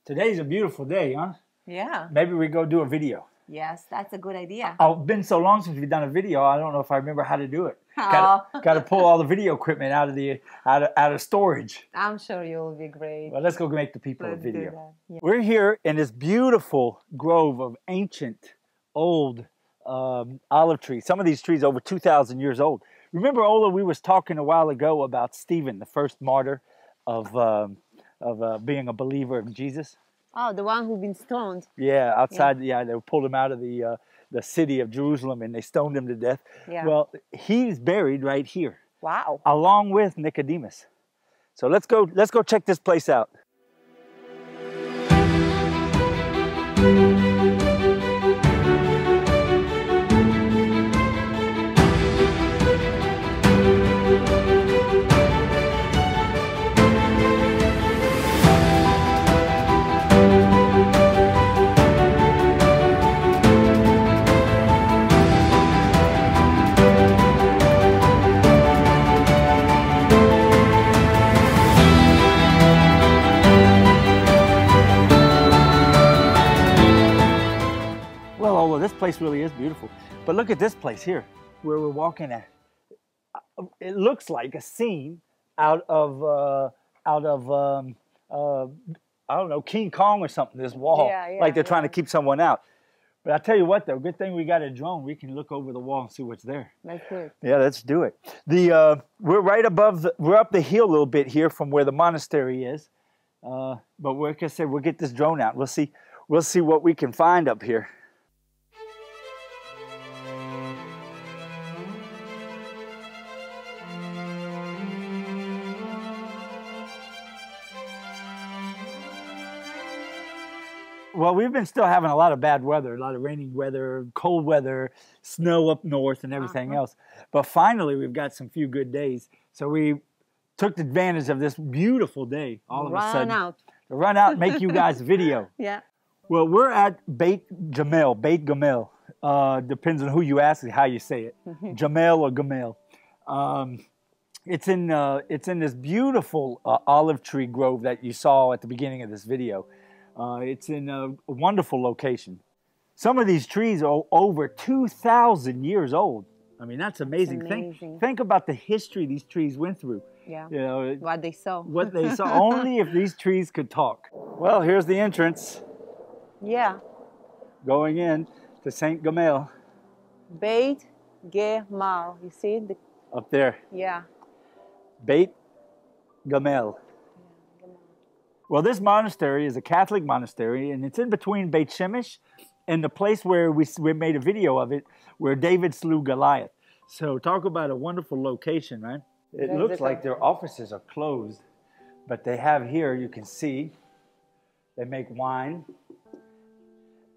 Today's a beautiful day, huh? Yeah. Maybe we go do a video. Yes, that's a good idea. Oh, it's been so long since we've done a video. I don't know if I remember how to do it. Oh. Got to pull all the video equipment out of storage. I'm sure you'll be great. Well, let's go make the people Let's a video. do that. Yeah. We're here in this beautiful grove of ancient, old olive trees. Some of these trees over 2,000 years old. Remember, Ola, we was talking a while ago about Stephen, the first martyr of being a believer of Jesus. Oh, the one who's been stoned. Yeah, outside. Yeah, they pulled him out of the city of Jerusalem and they stoned him to death. Yeah. Well, he's buried right here. Wow. Along with Nicodemus. So let's go check this place out. Well, this place really is beautiful. But look at this place here, where we're walking at. It looks like a scene out of I don't know, King Kong or something. This wall, like they're trying to keep someone out. But I tell you what, though, good thing we got a drone. We can look over the wall and see what's there. Let's do it. Yeah, let's do it. We're right above. We're up the hill a little bit here from where the monastery is. But like I said, we'll get this drone out. We'll see what we can find up here. Well, we've been still having a lot of bad weather, a lot of raining weather, cold weather, snow up north and everything else. But finally, we've got some few good days. So we took advantage of this beautiful day all of a sudden. To run out and make you guys a video. Yeah. Well, we're at Beit Gamel, depends on who you ask and how you say it, Gamel or Gamel. It's in this beautiful olive tree grove that you saw at the beginning of this video. It's in a wonderful location. Some of these trees are over 2,000 years old. I mean, that's amazing. Think about the history these trees went through. Yeah. You know, what they saw. What they saw. Only if these trees could talk. Well, here's the entrance. Yeah. Going in to St. Gamel. Beit Gamel. You see it? Up there. Yeah. Beit Gamel. Well, this monastery is a Catholic monastery, and it's in between Beit Shemesh and the place where we made a video of it, where David slew Goliath. So talk about a wonderful location, right? It looks like their offices are closed, but they have here, you can see, they make wine,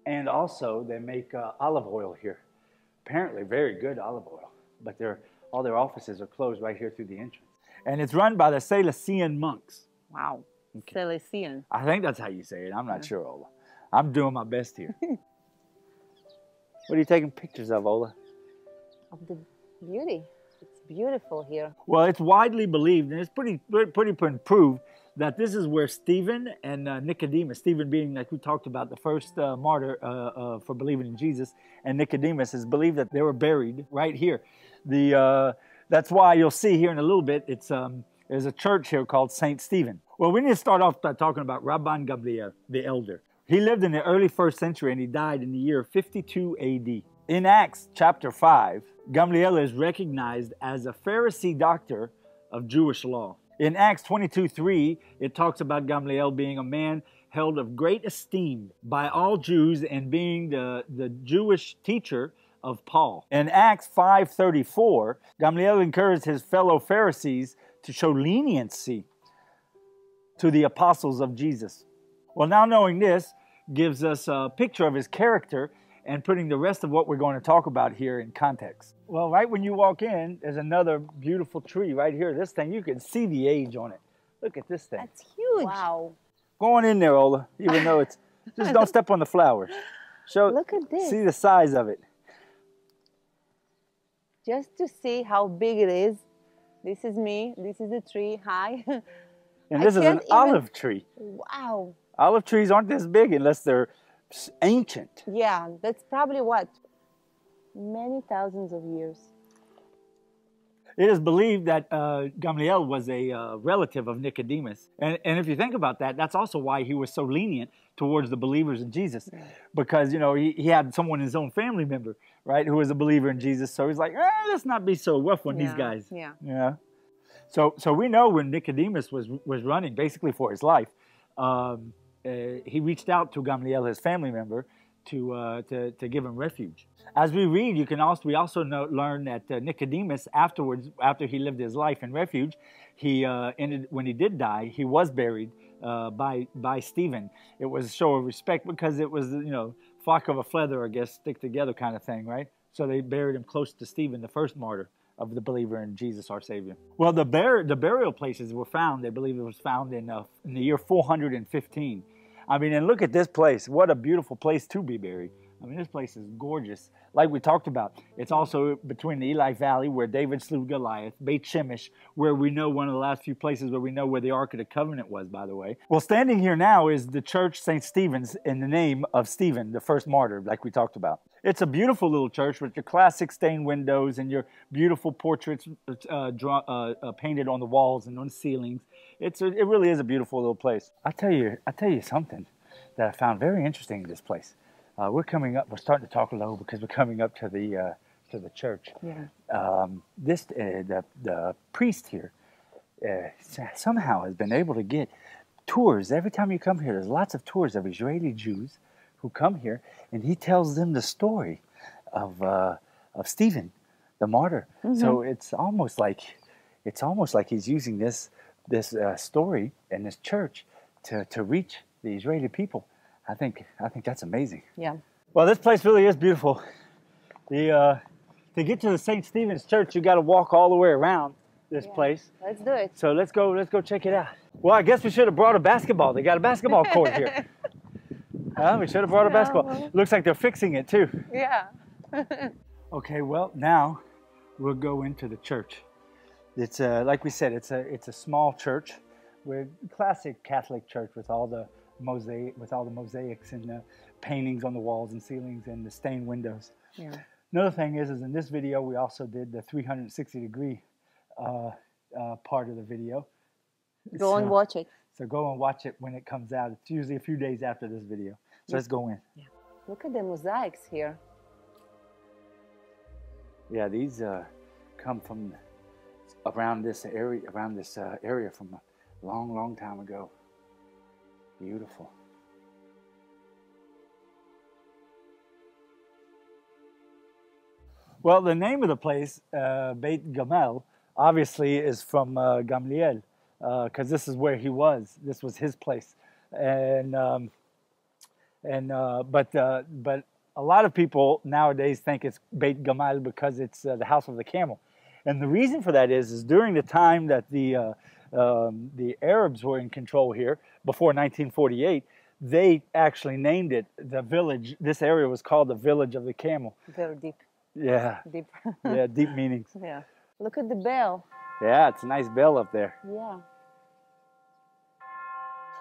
and also they make olive oil here. Apparently very good olive oil, but all their offices are closed right here through the entrance. And it's run by the Salesian monks. Wow. Okay. Salesian. I think that's how you say it. I'm not sure, Ola. I'm doing my best here. What are you taking pictures of, Ola? Of the beauty. It's beautiful here. Well, it's widely believed, and it's pretty proved, that this is where Stephen and Nicodemus, Stephen being, like we talked about, the first martyr for believing in Jesus, and Nicodemus is believed that they were buried right here. That's why you'll see here in a little bit, there's a church here called St. Stephen. Well, we need to start off by talking about Rabban Gamliel, the elder. He lived in the early 1st century and he died in the year 52 AD. In Acts chapter 5, Gamliel is recognized as a Pharisee doctor of Jewish law. In Acts 22:3, it talks about Gamliel being a man held of great esteem by all Jews and being the Jewish teacher of Paul. In Acts 5:34, Gamliel encouraged his fellow Pharisees to show leniency to the apostles of Jesus. Well, now knowing this gives us a picture of his character and putting the rest of what we're going to talk about here in context. Well, right when you walk in, there's another beautiful tree right here. This thing, you can see the age on it. Look at this thing. That's huge. Wow. Go on in there, Ola, even though it's, just don't step on the flowers. Look at this. See the size of it. Just to see how big it is. This is me. This is the tree. Hi. And this is an olive tree. Wow. Olive trees aren't this big unless they're ancient. Yeah, that's probably what? Many thousands of years. It is believed that Gamaliel was a relative of Nicodemus. And if you think about that, that's also why he was so lenient towards the believers in Jesus. Because, you know, he had someone, his own family member, right, who was a believer in Jesus. So he's like, let's not be so rough on these guys. Yeah. Yeah. So we know when Nicodemus was running basically for his life, he reached out to Gamaliel, his family member, to give him refuge. As we read, we also learn that Nicodemus afterwards, after he lived his life in refuge, when he did die, he was buried by Stephen. It was a show of respect because it was, you know, flock of a feather, I guess, stick together kind of thing, right? So they buried him close to Stephen, the first martyr of the believer in Jesus, our Savior. Well, the burial places were found. They believe it was found in the year 415. I mean, and look at this place. What a beautiful place to be buried. I mean, this place is gorgeous. Like we talked about, it's also between the Eli Valley, where David slew Goliath, Beit Shemesh, where we know one of the last few places where we know where the Ark of the Covenant was, by the way. Well, standing here now is the church St. Stephen's in the name of Stephen, the first martyr, like we talked about. It's a beautiful little church with your classic stained windows and your beautiful portraits painted on the walls and on the ceilings. It really is a beautiful little place. I tell you something that I found very interesting in this place. We're starting to talk low because we're coming up to the church. Yeah. The priest here somehow has been able to get tours. Every time you come here, there's lots of tours of Israeli Jews who come here, and he tells them the story of Stephen, the martyr. Mm-hmm. So it's almost like he's using this story in this church to reach the Israeli people. I think that's amazing. Yeah. Well, this place really is beautiful. To get to the St. Stephen's Church, you got to walk all the way around this place. Let's do it. So let's go check it out. Well, I guess we should have brought a basketball. They got a basketball court here. We should have brought a basketball. Looks like they're fixing it too. Yeah. Okay, well, now we'll go into the church. It's like we said, it's a small church. We're a classic Catholic church with all the mosaics and the paintings on the walls and ceilings and the stained windows. Yeah. Another thing is in this video we also did the 360-degree part of the video. Go and watch it. So go and watch it when it comes out. It's usually a few days after this video. So let's go in. Yeah. Look at the mosaics here. Yeah, these come from around this area from a long time ago. Beautiful. Well, the name of the place, Beit Gamel, obviously is from Gamaliel, because this is where he was. This was his place, but a lot of people nowadays think it's Beit Gamel because it's the house of the camel, and the reason for that is during the time that the Arabs were in control here before 1948, they actually named it the village. This area was called the village of the camel. Very deep. Yeah. Deep. Yeah, deep meanings. Yeah. Look at the bell. Yeah, it's a nice bell up there. Yeah.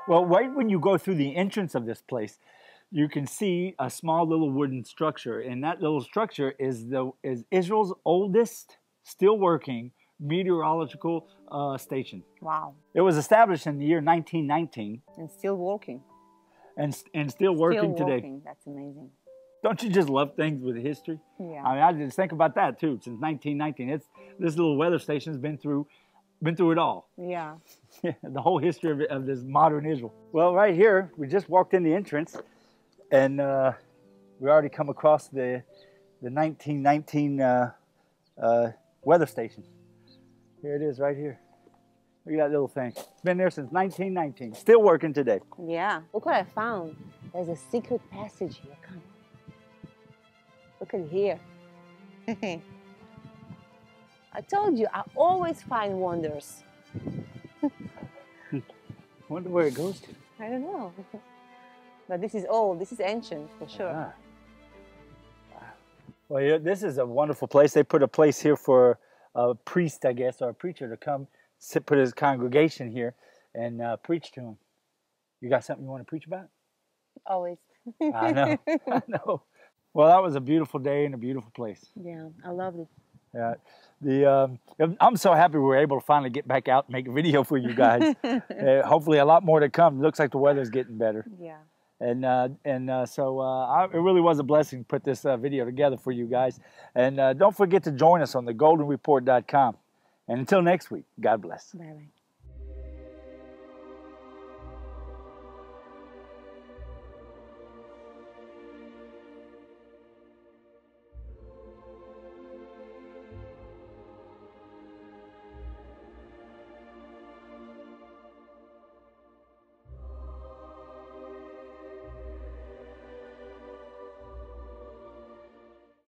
Well, right when you go through the entrance of this place, you can see a small little wooden structure, and that little structure is Israel's oldest still working meteorological station. Wow. It was established in the year 1919. And still working. And still working today. That's amazing. Don't you just love things with history? Yeah. I mean, I just think about that too. Since 1919, this little weather station's been through it all. Yeah. The whole history of this modern Israel. Well, right here, we just walked in the entrance, and we already come across the 1919 weather station. Here it is, right here. Look at that little thing. It's been there since 1919. Still working today. Yeah. Look what I found. There's a secret passage here. Come. Look at here. I told you, I always find wonders. Wonder where it goes to. I don't know. But this is old. This is ancient, for sure. Ah. Wow. Well, yeah, this is a wonderful place. They put a place here for a priest, I guess, or a preacher to come put his congregation here and preach to him. You got something you want to preach about? Always. I know. I know. Well, that was a beautiful day and a beautiful place. Yeah, I loved it. Yeah. I'm so happy we were able to finally get back out and make a video for you guys. Hopefully a lot more to come. It looks like the weather's getting better. Yeah. So it really was a blessing to put this video together for you guys. And don't forget to join us on thegoldenreport.com. And until next week, God bless. Bye-bye.